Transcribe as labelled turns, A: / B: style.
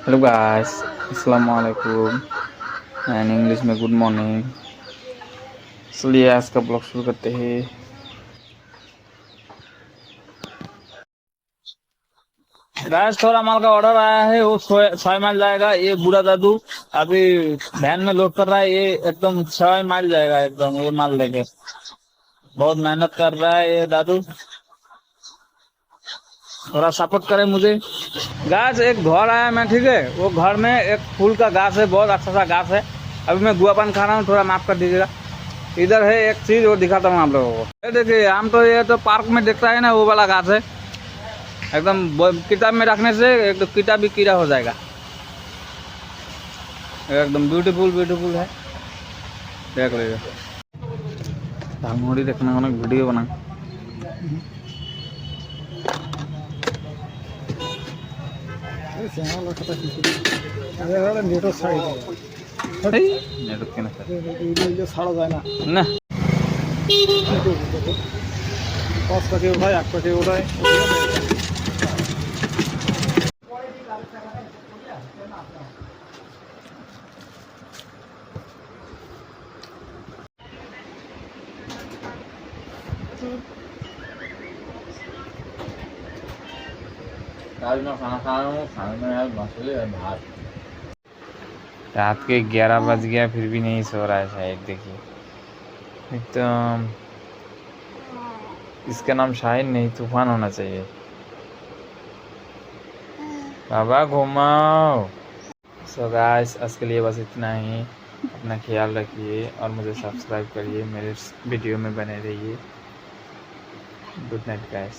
A: Hello guys, अस्सलाम वालेकुम and English में गुड मॉर्निंग। चलिए आज का ब्लॉग शुरू करते हैं। गाइस थोड़ा माल का ऑर्डर आया है, वो 6 माइल जाएगा। ये बूढ़ा दादू अभी वैन में लोड कर रहा है। ये एकदम 6 माइल जाएगा एकदम ये माल लेके। बहुत मेहनत कर रहा है ये दादू, थोड़ा सपोर्ट करे मुझे। गाछ एक घर आया मैं, ठीक है। वो घर में एक फूल का घास है, बहुत अच्छा सा घास है। अभी मैं गुआ पान खा रहा हूँ, थोड़ा माफ कर दीजिएगा। इधर है एक चीज वो दिखाता हूँ आप लोगों को। ये देखिए, हम तो ये तो पार्क में देखता है ना, वो वाला घास है। एकदम किताब में रखने से एक तो किताब भी कीड़ा हो जाएगा। एकदम ब्यूटीफुल ब्यूटीफुल है, देख लीजिए। धानमुड़ी देखना, अनेक वीडियो बना।
B: ছাড়া যায় না,
A: না
B: 5 টাকা উঠায় 1 টাকা উঠায়।
A: आज मैं खाना खा रहा हूँ, खाने में यार मछली है, भात। रात के 11 बज गया, फिर भी नहीं सो रहा है शायद। देखिए एकदम, इसका नाम शाहिद नहीं तूफान होना चाहिए। बाबा घुमाओ। सो गाइस, आज के लिए बस इतना ही। अपना ख्याल रखिए और मुझे सब्सक्राइब करिए, मेरे वीडियो में बने रहिए। Good night guys.